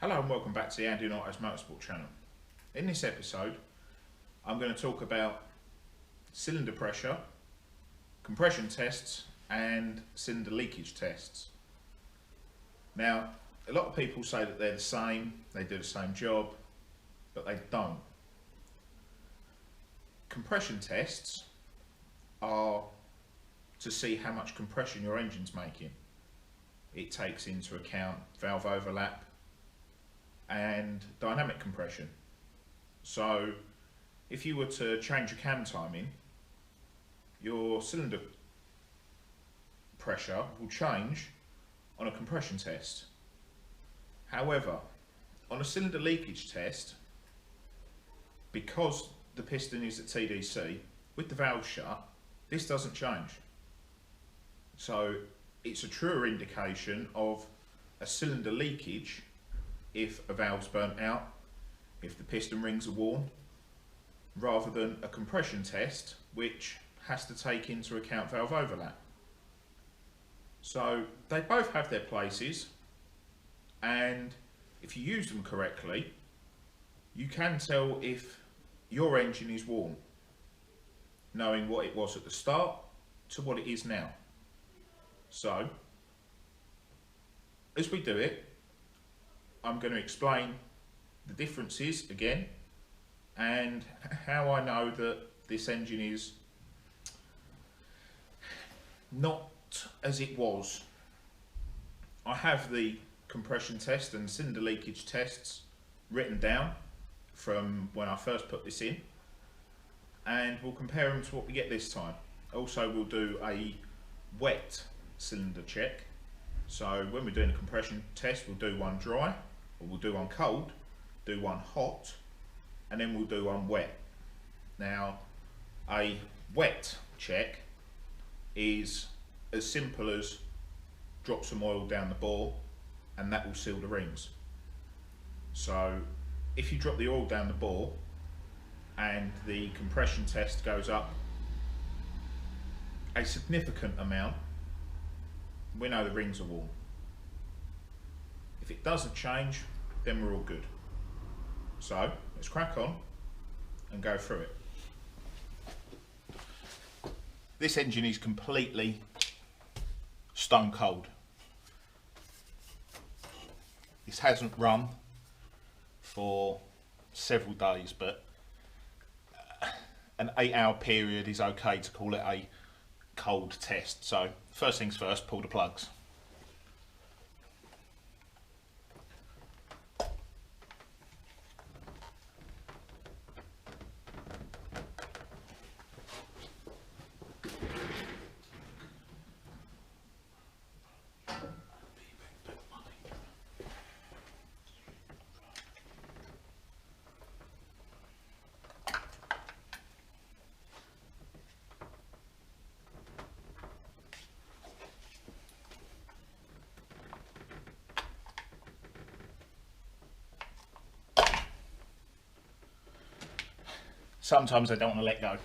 Hello and welcome back to the Andy and Otto's Motorsport channel. In this episode I'm going to talk about cylinder pressure, compression tests and cylinder leakage tests. Now a lot of people say that they're the same, they do the same job, but they don't. Compression tests are to see how much compression your engine's making. It takes into account valve overlap and dynamic compression. So if you were to change your cam timing, your cylinder pressure will change on a compression test. However, on a cylinder leakage test, because the piston is at TDC with the valve shut, this doesn't change. So it's a truer indication of a cylinder leakage if a valve's burnt out, if the piston rings are worn, rather than a compression test which has to take into account valve overlap. So they both have their places, and if you use them correctly, you can tell if your engine is worn, knowing what it was at the start to what it is now. So as we do it, I'm going to explain the differences again and how I know that this engine is not as it was. I have the compression test and cylinder leakage tests written down from when I first put this in, and we'll compare them to what we get this time. Also, we'll do a wet cylinder check. So when we're doing a compression test, we'll do one dry, or we'll do one cold, do one hot, and then we'll do one wet. Now, a wet check is as simple as drop some oil down the bore and that will seal the rings. So if you drop the oil down the bore and the compression test goes up a significant amount, we know the rings are worn. If it doesn't change, then we're all good. So let's crack on and go through it. This engine is completely stone cold. This hasn't run for several days, but an 8-hour period is okay to call it a cold test. So first things first, pull the plugs. Sometimes I don't want to let go.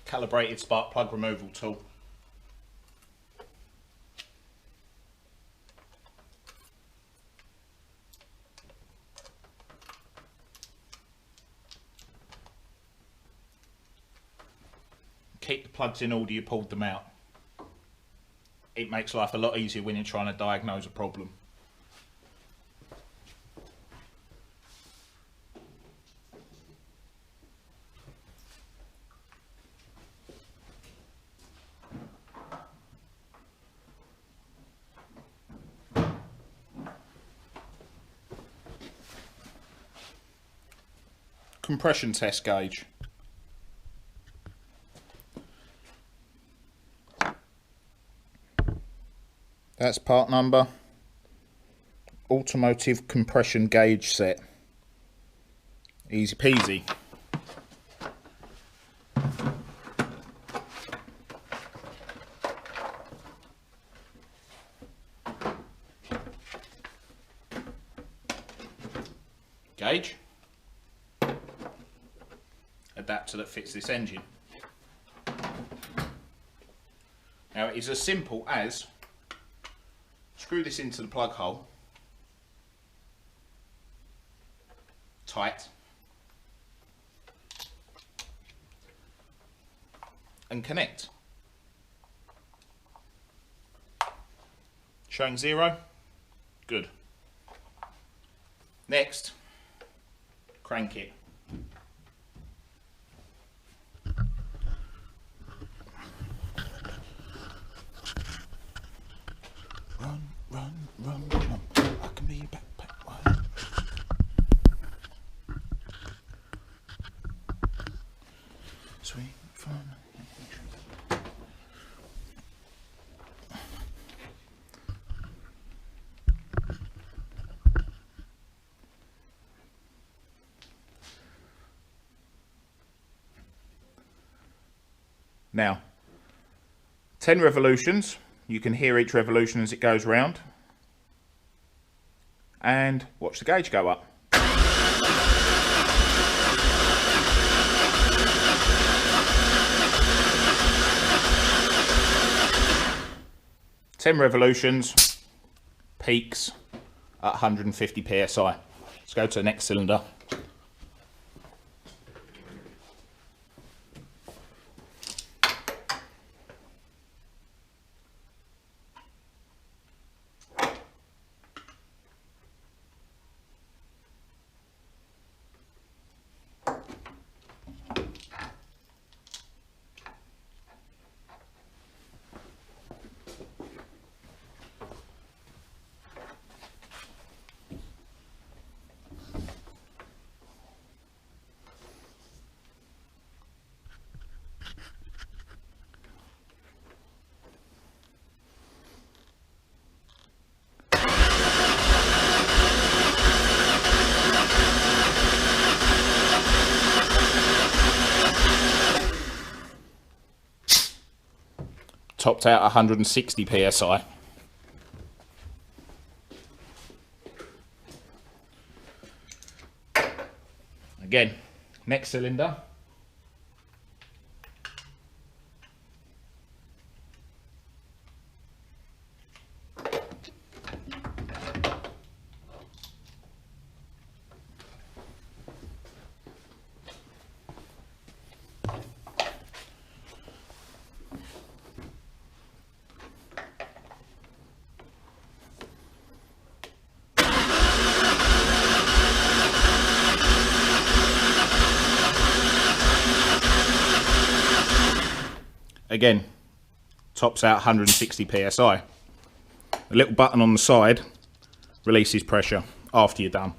Calibrated spark plug removal tool. Keep the plugs in order you pulled them out. It makes life a lot easier when you're trying to diagnose a problem. compression test gauge. That's part number. Automotive compression gauge set. Easy peasy. Gauge. Adapter that fits this engine. Now it is as simple as screw this into the plug hole, tight, and connect. Showing 0, good. Next, crank it. Run, run, run, run. I can be your backpack one. Sweet fun. Now, 10 revolutions. You can hear each revolution as it goes round. And watch the gauge go up. Ten revolutions, peaks at 150 psi. Let's go to the next cylinder. Topped out 160 psi. Again, next cylinder. Again, tops out 160 psi. A little button on the side releases pressure after you're done.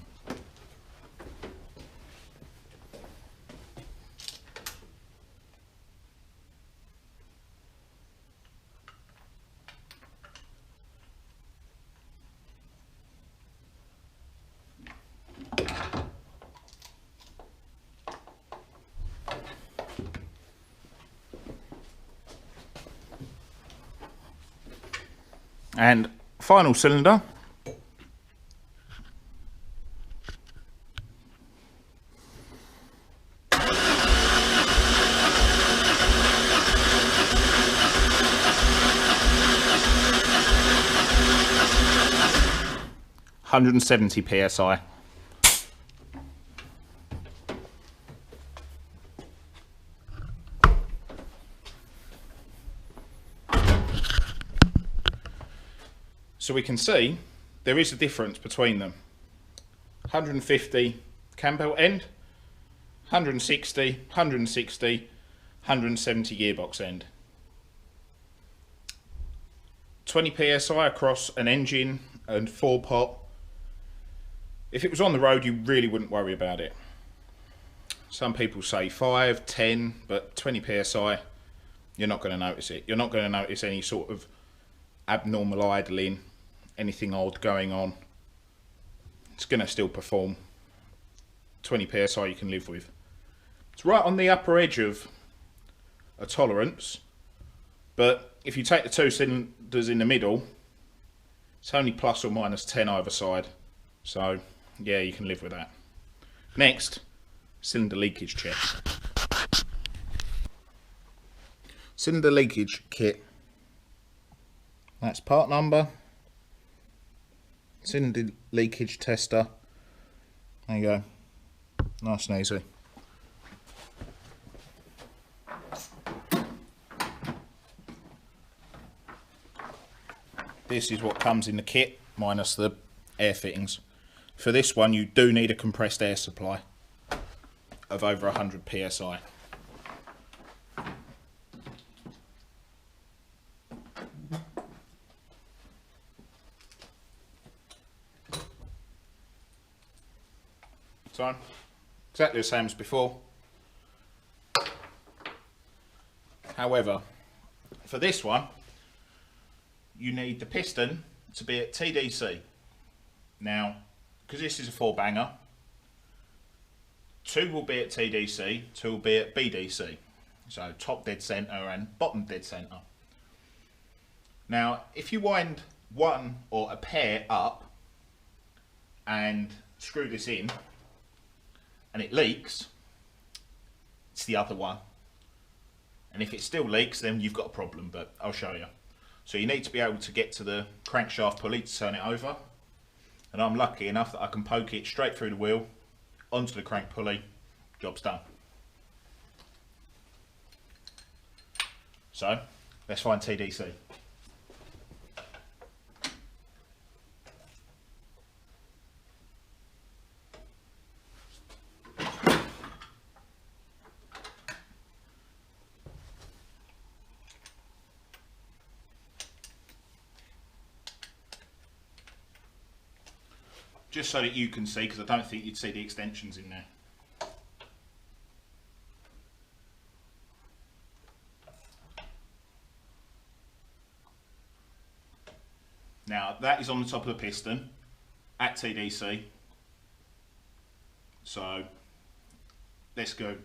And final cylinder. (170 psi). So we can see there is a difference between them. 150 cam belt end, 160, 160, 170 gearbox end. 20 psi across an engine and 4-pot. If it was on the road, you really wouldn't worry about it. Some people say 5, 10, but 20 psi, you're not going to notice it. You're not going to notice any sort of abnormal idling, anything odd going on. It's going to still perform. 20 psi you can live with. It's right on the upper edge of a tolerance, but if you take the two cylinders in the middle, it's only plus or minus 10 either side. So yeah, you can live with that. Next, cylinder leakage check. Cylinder leakage kit. That's part number. Cylinder leakage tester. There you go. Nice and easy. This is what comes in the kit, minus the air fittings. For this one, you do need a compressed air supply of over 100 psi. So, exactly the same as before. However, for this one, you need the piston to be at TDC. Now, because this is a 4-banger, 2 will be at TDC, 2 will be at BDC. So top dead centre and bottom dead centre. Now, if you wind one or a pair up and screw this in and it leaks, it's the other one. And if it still leaks, then you've got a problem, but I'll show you. So you need to be able to get to the crankshaft pulley to turn it over. And I'm lucky enough that I can poke it straight through the wheel, onto the crank pulley, job's done. So, let's find TDC. Just so that you can see, because I don't think you'd see the extensions in there. Now that is on the top of the piston at TDC. So let's go.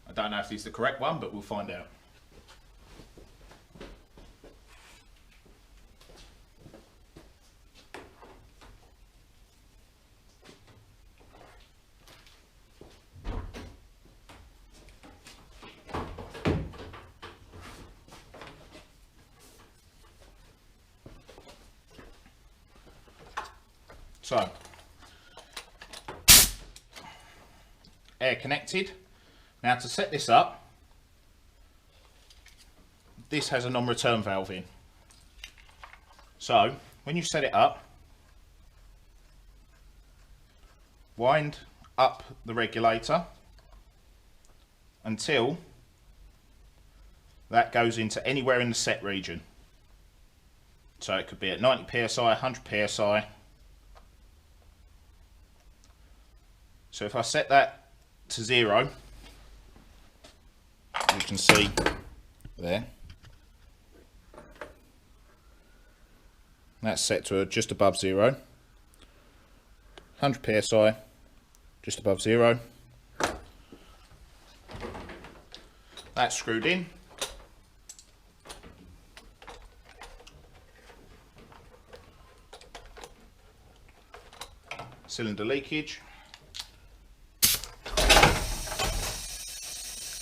I don't know if this is the correct one, but we'll find out. So, air connected. Now to set this up, this has a non-return valve in. So when you set it up, wind up the regulator until that goes into anywhere in the set region. So it could be at 90 psi, 100 psi. So if I set that to 0, you can see there, that's set to just above 0, 100 psi, just above 0, that's screwed in, cylinder leakage,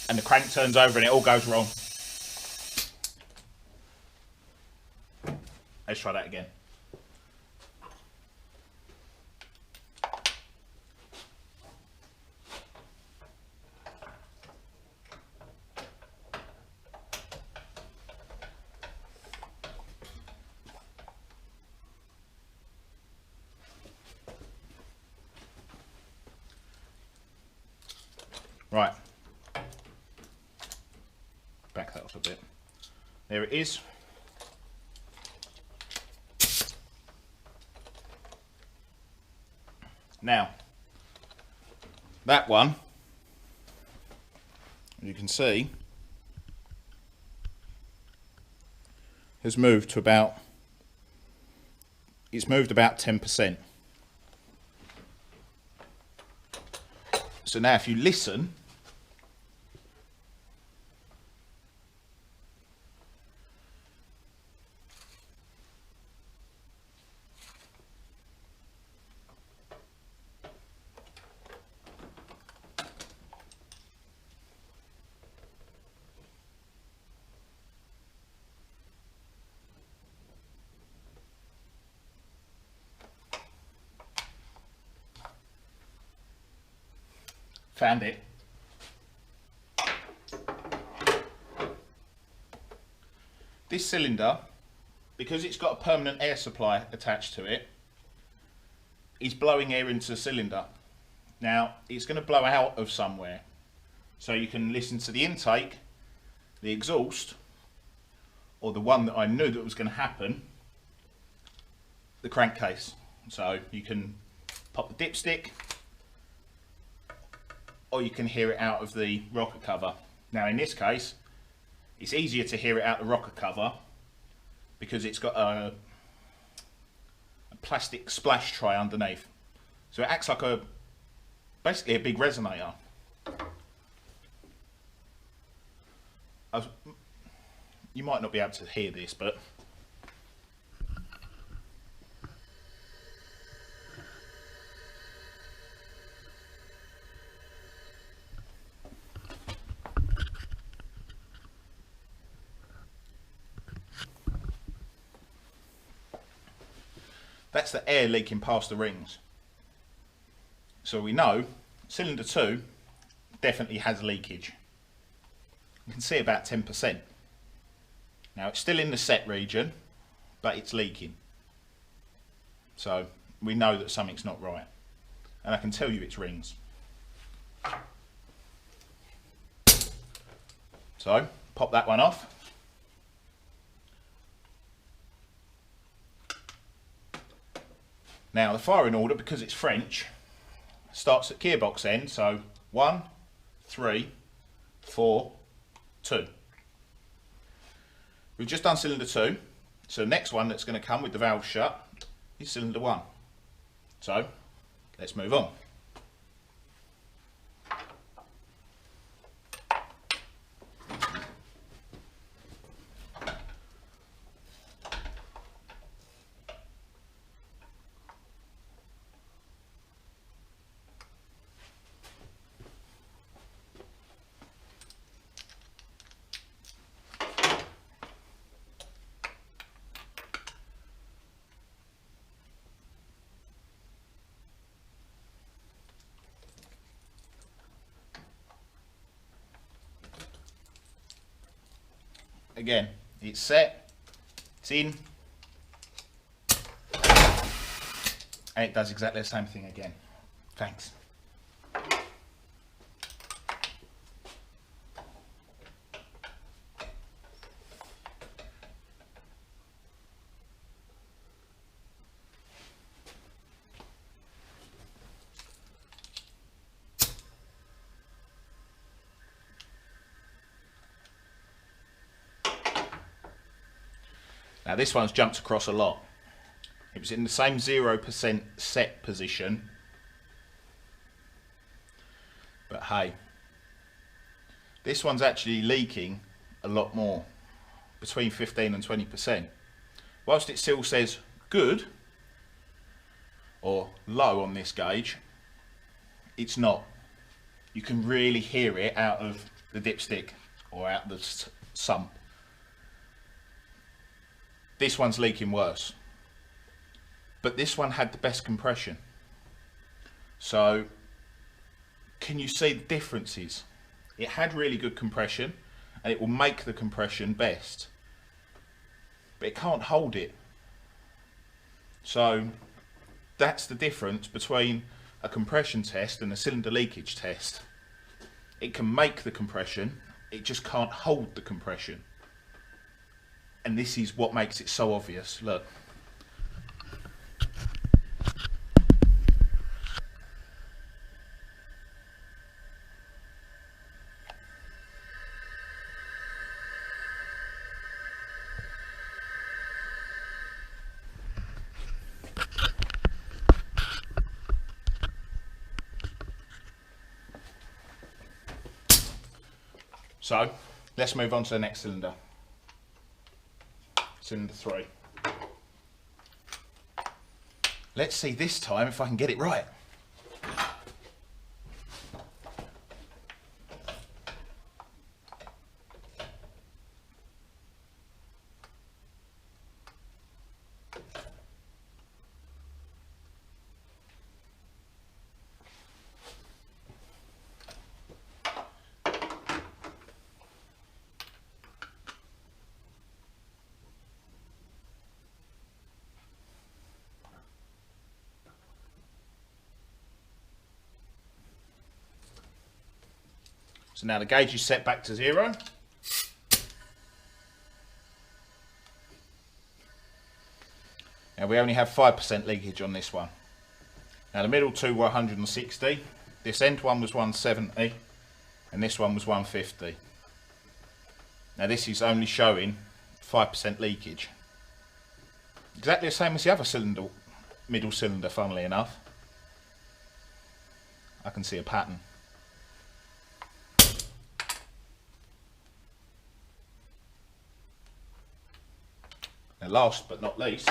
and the crank turns over and it all goes wrong. Let's try that again. Right. Back that off a bit. There it is. Now, that one, you can see, has moved to about, it's moved about 10%. So now if you listen, found it. This cylinder, because it's got a permanent air supply attached to it, is blowing air into the cylinder. Now, it's going to blow out of somewhere. So you can listen to the intake, the exhaust, or the one that I knew that was going to happen, the crankcase. So you can pop the dipstick, or you can hear it out of the rocker cover. Now in this case, it's easier to hear it out the rocker cover because it's got a plastic splash tray underneath. So it acts like basically a big resonator. You might not be able to hear this, but that's the air leaking past the rings. So we know cylinder 2 definitely has leakage. You can see about 10%. Now it's still in the set region, but it's leaking. So we know that something's not right. And I can tell you it's rings. So pop that one off. Now the firing order, because it's French, starts at gearbox end, so 1, 3, 4, 2. We've just done cylinder 2, so the next one that's going to come with the valve shut is cylinder 1. So let's move on. Again, it's set, it's in, and it does exactly the same thing again. Thanks. Now this one's jumped across a lot. It was in the same 0% set position, but hey, this one's actually leaking a lot more, between 15 and 20%. Whilst it still says good or low on this gauge, it's not. You can really hear it out of the dipstick or out the sump. This one's leaking worse, but this one had the best compression. So can you see the differences? It had really good compression and it will make the compression best, but it can't hold it. So that's the difference between a compression test and a cylinder leakage test. It can make the compression, it just can't hold the compression. And this is what makes it so obvious. Look. So, let's move on to the next cylinder. Cylinder 3. Let's see this time if I can get it right. So now the gauge is set back to 0. Now we only have 5% leakage on this one. Now the middle two were 160, this end one was 170, and this one was 150. Now this is only showing 5% leakage. Exactly the same as the other cylinder, middle cylinder, funnily enough. I can see a pattern. Now last but not least,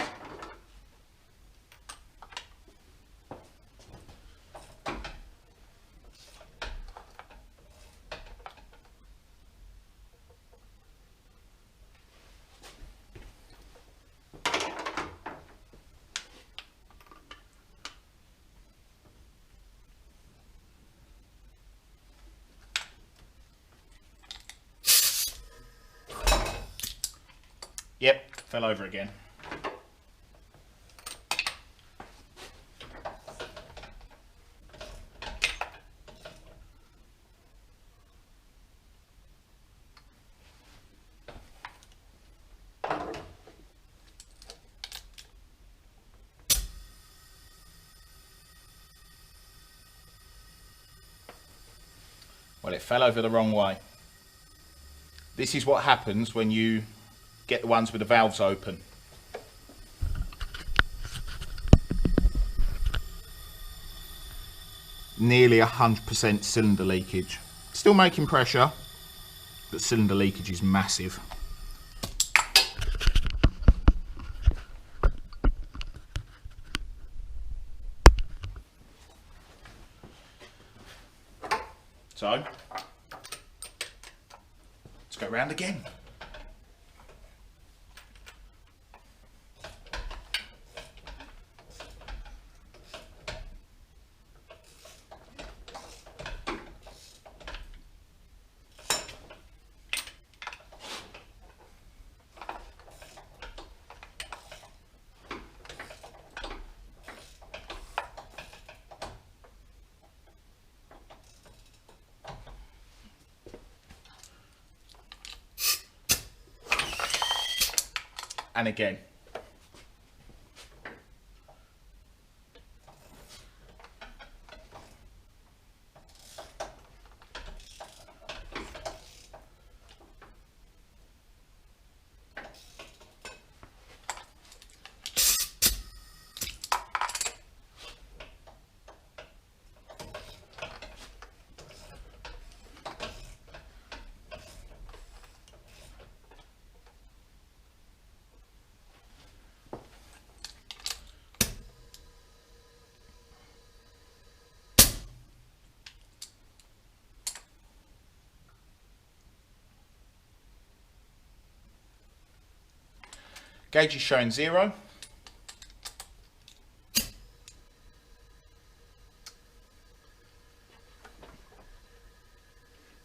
yep, fell over again. Well, it fell over the wrong way. This is what happens when you get the ones with the valves open. Nearly 100% cylinder leakage. Still making pressure, but cylinder leakage is massive. So, let's go round again. And again. Gauge is showing 0.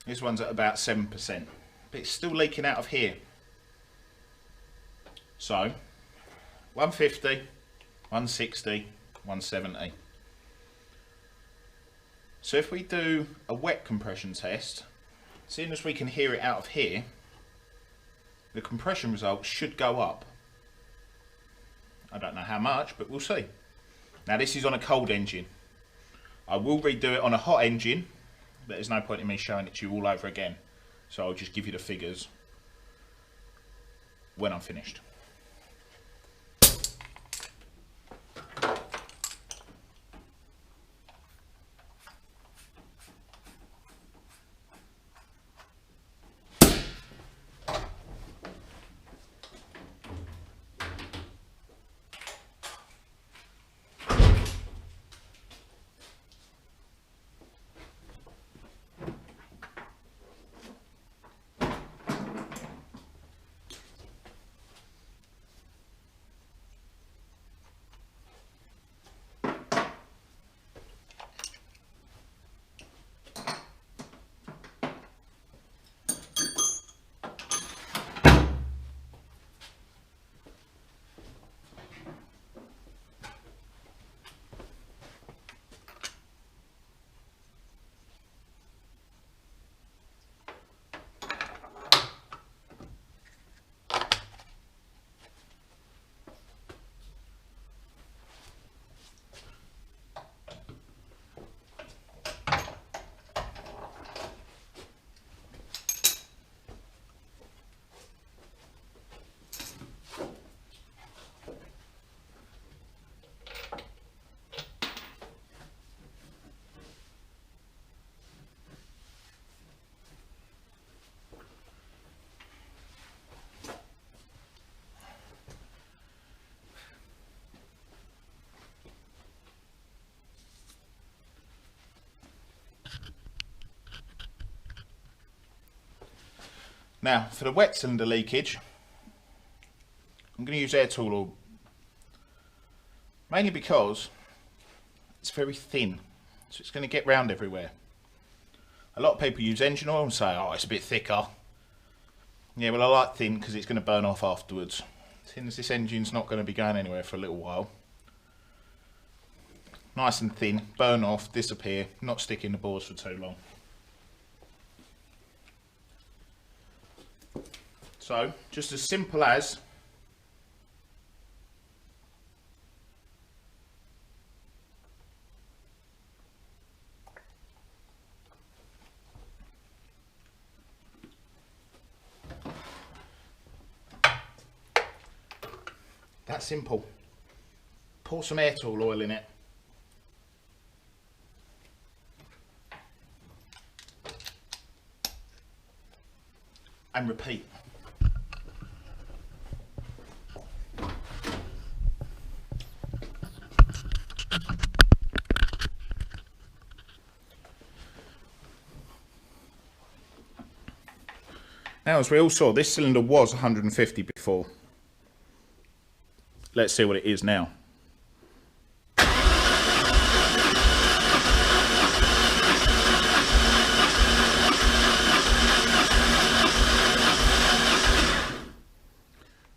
This one's at about 7%, but it's still leaking out of here. So, 150, 160, 170. So if we do a wet compression test, seeing as we can hear it out of here, the compression results should go up. I don't know how much, but we'll see. Now this is on a cold engine. I will redo it on a hot engine, but there's no point in me showing it to you all over again. So I'll just give you the figures when I'm finished. Now, for the wet cylinder leakage, I'm going to use air tool oil, mainly because it's very thin, so it's going to get round everywhere. A lot of people use engine oil and say, oh, it's a bit thicker. Yeah, well, I like thin because it's going to burn off afterwards. Since this engine's not going to be going anywhere for a little while. Nice and thin, burn off, disappear, not stick in the bores for too long. So, just as simple as that simple. Pour some air tool oil in it. And repeat. Now, as we all saw, this cylinder was 150 before. Let's see what it is now.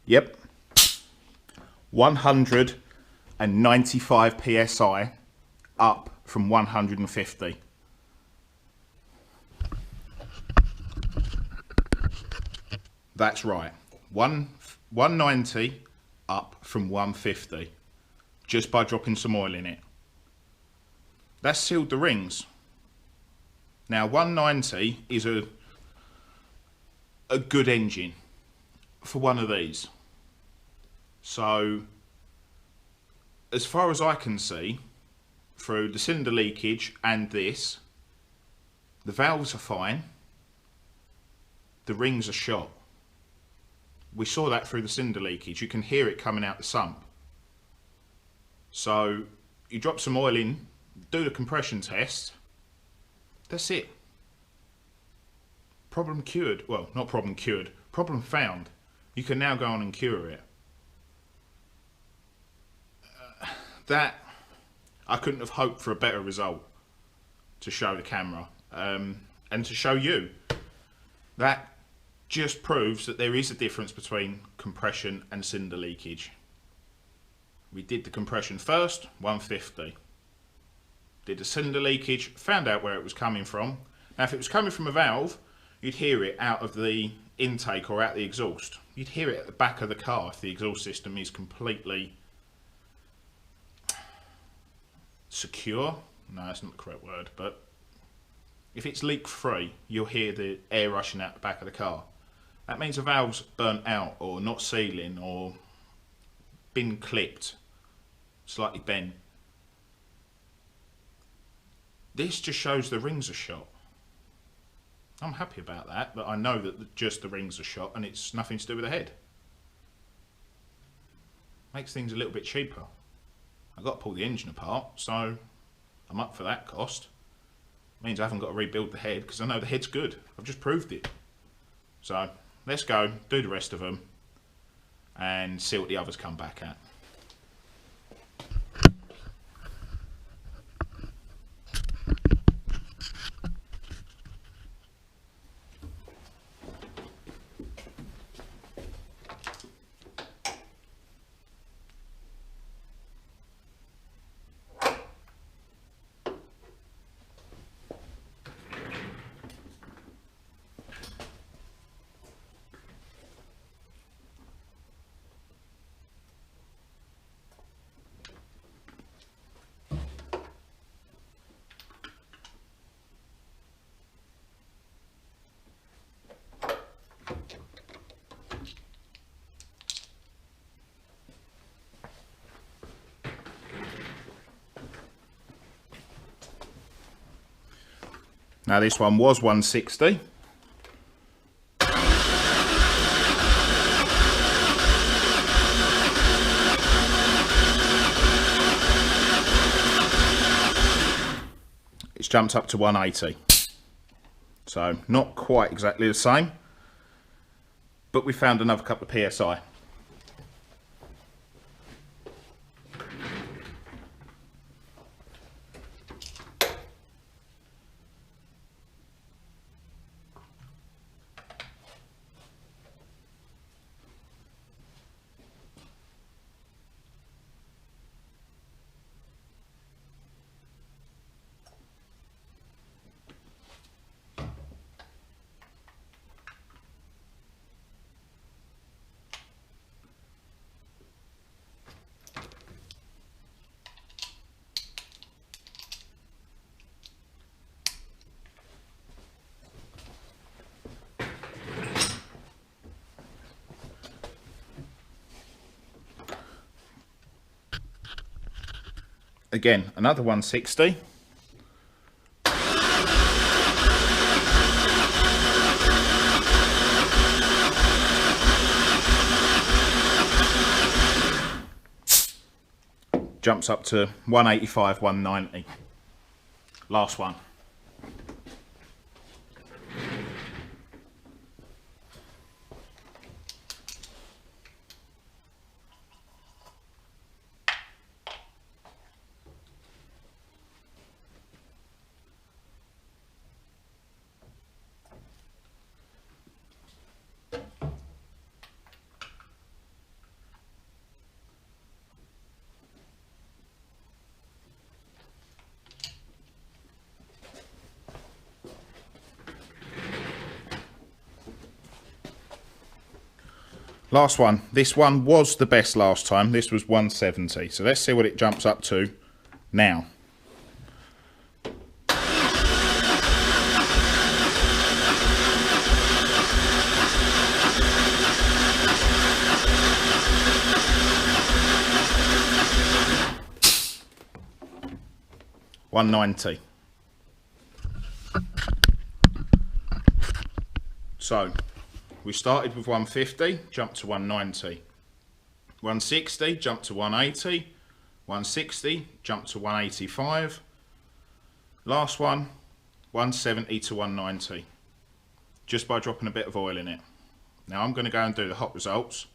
Yep. 195 psi up from 150. That's right. 190 up from 150 just by dropping some oil in it. That's sealed the rings. Now 190 is a good engine for one of these. So as far as I can see through the cylinder leakage and this, the valves are fine, the rings are shot. We saw that through the cylinder leakage. You can hear it coming out the sump. So you drop some oil in, do the compression test. That's it. Problem cured. Well, not problem cured. Problem found. You can now go on and cure it. That, I couldn't have hoped for a better result to show the camera and to show you. That just proves that there is a difference between compression and cylinder leakage. We did the compression first, 150. Did the cylinder leakage, found out where it was coming from. Now if it was coming from a valve, you'd hear it out of the intake or out the exhaust. you'd hear it at the back of the car if the exhaust system is completely secure. No, that's not the correct word, but if it's leak free, you'll hear the air rushing out the back of the car. That means the valve's burnt out or not sealing or been clipped, slightly bent. This just shows the rings are shot. I'm happy about that, but I know that just the rings are shot and it's nothing to do with the head. Makes things a little bit cheaper. I've got to pull the engine apart, so I'm up for that cost. Means I haven't got to rebuild the head because I know the head's good. I've just proved it. So let's go, do the rest of them and see what the others come back at. Now this one was 160. It's jumped up to 180. So not quite exactly the same, but we found another couple of PSI. Again, another 160. Jumps up to 185, 190. Last one. Last one. This one was the best last time. This was 170. So let's see what it jumps up to now. $190. So we started with 150, jumped to 190. 160, jumped to 180. 160, jumped to 185. Last one, 170 to 190. Just by dropping a bit of oil in it. Now I'm going to go and do the hot results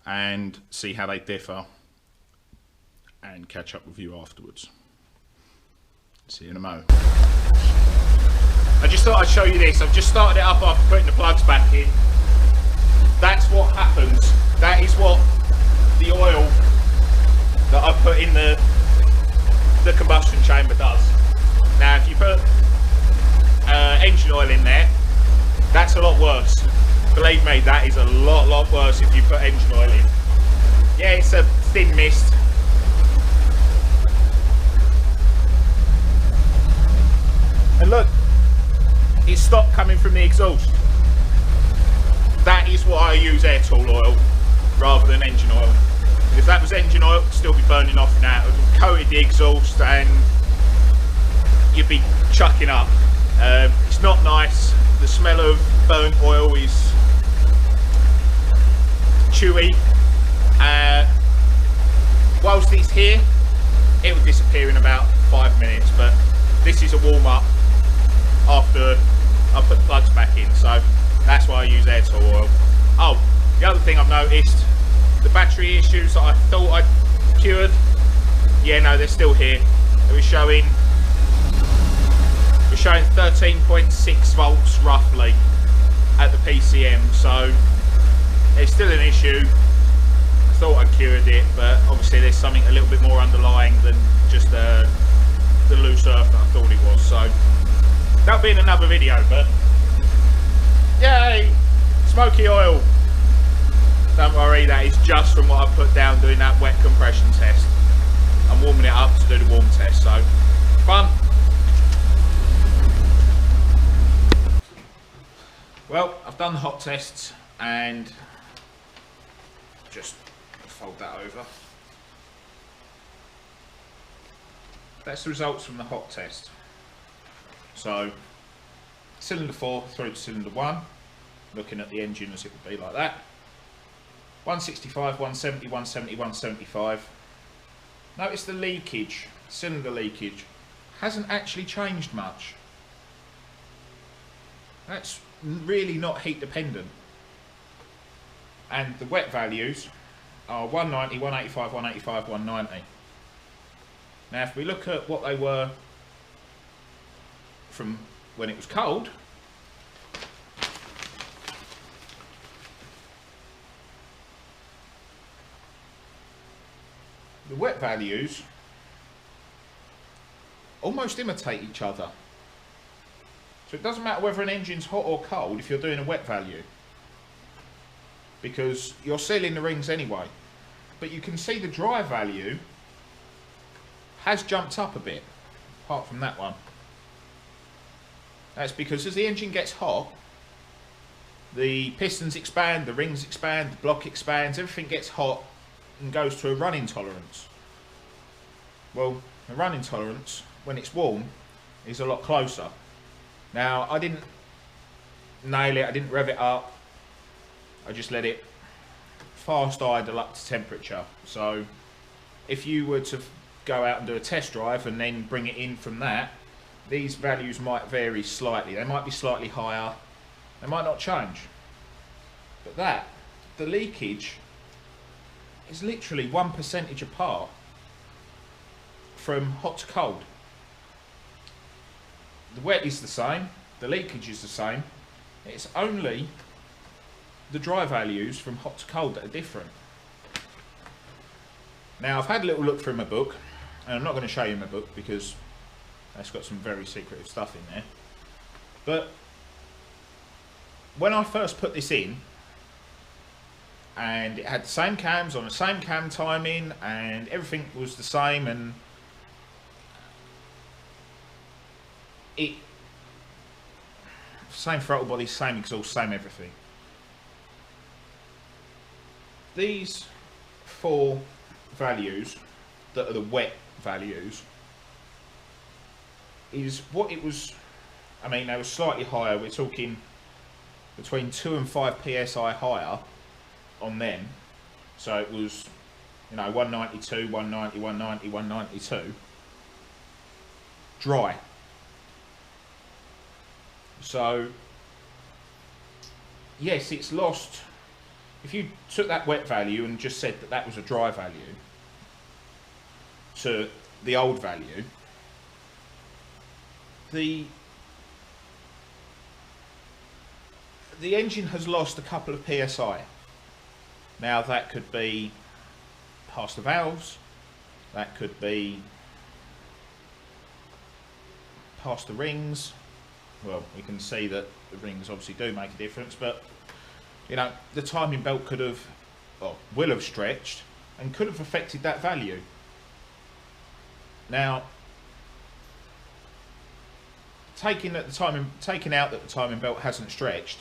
and see how they differ and catch up with you afterwards. See you in a mo. I just thought I'd show you this. I've just started it up after putting the plugs back in. That's what happens. That is what the oil that I put in the combustion chamber does. Now if you put engine oil in there, that's a lot worse. Believe me, that is a lot worse if you put engine oil in. Yeah, it's a thin mist. And look, it stopped coming from the exhaust. That is why I use air tool oil rather than engine oil. And if that was engine oil, it would still be burning off now. It would have coated the exhaust and you'd be chucking up. It's not nice. The smell of burnt oil is chewy. Whilst it's here, it will disappear in about 5 minutes, but this is a warm up after I put the plugs back in, so that's why I use air tool oil. Oh, the other thing I've noticed, the battery issues that I thought I'd cured, yeah, no, they're still here. We're showing 13.6 volts roughly at the PCM, so it's still an issue. I thought I cured it, but obviously there's something a little bit more underlying than just the loose earth that I thought it was. So that'll be in another video, but yay, smoky oil. Don't worry, that is just from what I put down doing that wet compression test. I'm warming it up to do the warm test, so fun. Well, I've done the hot tests and just fold that over. That's the results from the hot test. So cylinder 4 through to cylinder 1, looking at the engine as it would be like that. 165, 170, 170, 175. Notice the leakage, cylinder leakage, hasn't actually changed much. That's really not heat dependent. And the wet values are 190, 185, 185, 190. Now if we look at what they were from when it was cold, the wet values almost imitate each other. So it doesn't matter whether an engine's hot or cold if you're doing a wet value, because you're sealing the rings anyway. But you can see the dry value has jumped up a bit, apart from that one. That's because as the engine gets hot, the pistons expand, the rings expand, the block expands, everything gets hot and goes to a running tolerance. Well, the running tolerance, when it's warm, is a lot closer. Now, I didn't nail it, I didn't rev it up, I just let it fast idle up to temperature. So if you were to go out and do a test drive and then bring it in from that, these values might vary slightly. They might be slightly higher, they might not change. But that, the leakage, is literally 1% apart from hot to cold. The wet is the same, the leakage is the same, it's only the dry values from hot to cold that are different. Now I've had a little look through my book, and I'm not going to show you my book because it's got some very secretive stuff in there, but when I first put this in, and it had the same cams on the same cam timing and everything was the same, and it same throttle body, same exhaust, same everything. These 4 values that are the wet values is what it was. I mean, they were slightly higher. We're talking between 2 and 5 psi higher on them. So it was, you know, 192, 190, 190, 192 dry. So yes, it's lost. If you took that wet value and just said that that was a dry value to the old value, the engine has lost a couple of psi. Now that could be past the valves, that could be past the rings. Well, we can see that the rings obviously do make a difference, but You know, the timing belt could have, or will have stretched and could have affected that value. Now, taking out that the timing belt hasn't stretched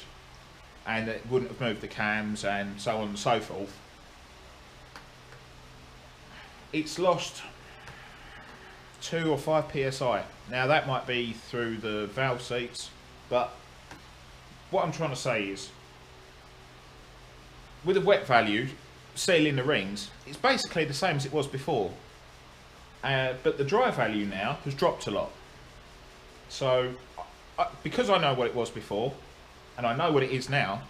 and it wouldn't have moved the cams and so on and so forth, it's lost 2 or 5 psi. Now that might be through the valve seats, but what I'm trying to say is, with a wet value sealing the rings, it's basically the same as it was before, but the dry value now has dropped a lot. So because I know what it was before and I know what it is now,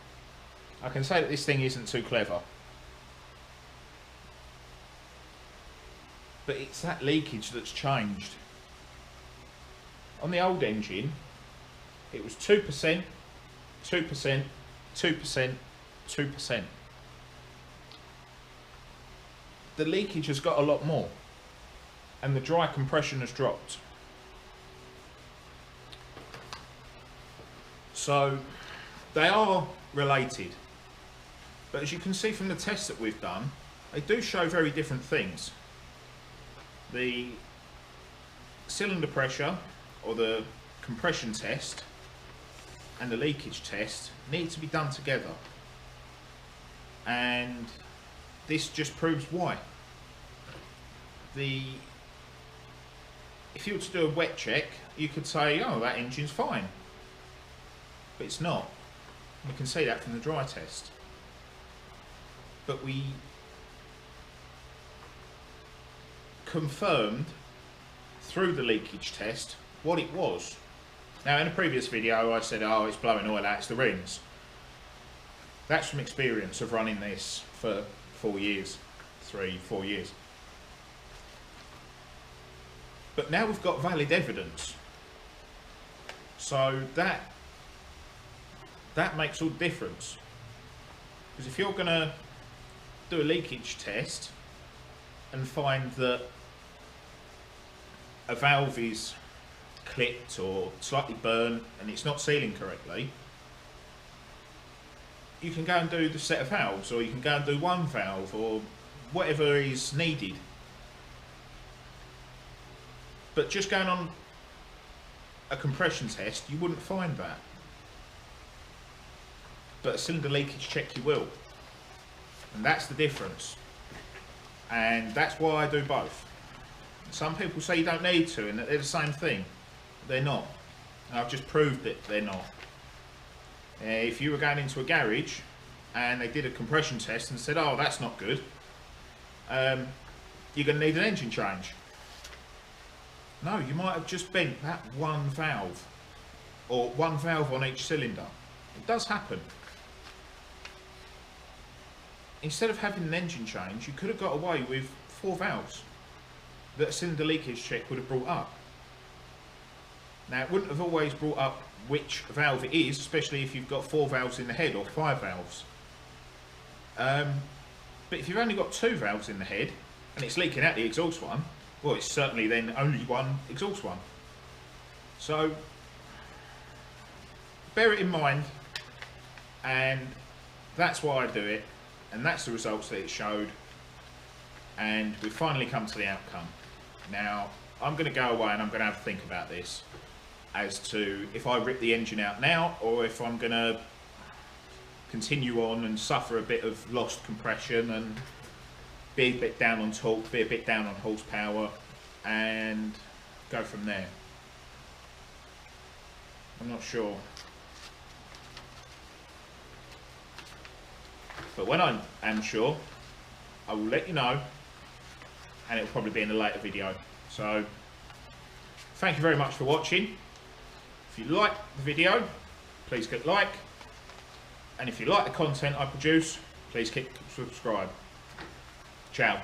I can say that this thing isn't too clever. But it's that leakage that's changed. On the old engine, it was 2%, 2%, 2%, 2%. The leakage has got a lot more, and the dry compression has dropped. So they are related, but as you can see from the tests that we've done, they do show very different things. The cylinder pressure or the compression test and the leakage test need to be done together, and this just proves why. If you were to do a wet check, you could say, oh, that engine's fine, but it's not. You can see that from the dry test. But we confirmed through the leakage test what it was. Now, in a previous video I said, oh, it's blowing oil out, it's the rings. That's from experience of running this for 4 years, 3-4 years. But now we've got valid evidence, so that makes all the difference. Because if you're going to do a leakage test and find that a valve is clipped or slightly burnt and it's not sealing correctly, you can go and do the set of valves, or you can go and do one valve, or whatever is needed. But just going on a compression test, you wouldn't find that. But a cylinder leakage check you will. And that's the difference. And that's why I do both. Some people say you don't need to and that they're the same thing. They're not. And I've just proved that they're not. If you were going into a garage and they did a compression test and said, oh, that's not good, you're going to need an engine change. No, you might have just bent that one valve, or one valve on each cylinder. It does happen. Instead of having an engine change, you could have got away with 4 valves that a cylinder leakage check would have brought up. Now, it wouldn't have always brought up which valve it is, especially if you've got 4 valves in the head or 5 valves. But if you've only got 2 valves in the head and it's leaking out the exhaust one, well, it's certainly then only one exhaust one. So bear it in mind, and that's why I do it, and that's the results that it showed, and we've finally come to the outcome. Now I'm going to go away and I'm going to have a think about this as to if I rip the engine out now, or if I'm going to continue on and suffer a bit of lost compression and be a bit down on torque, be a bit down on horsepower, and go from there. I'm not sure. But when I am sure, I will let you know, and it'll probably be in a later video. So thank you very much for watching. If you like the video, please click like, and if you like the content I produce, please click subscribe. Ciao.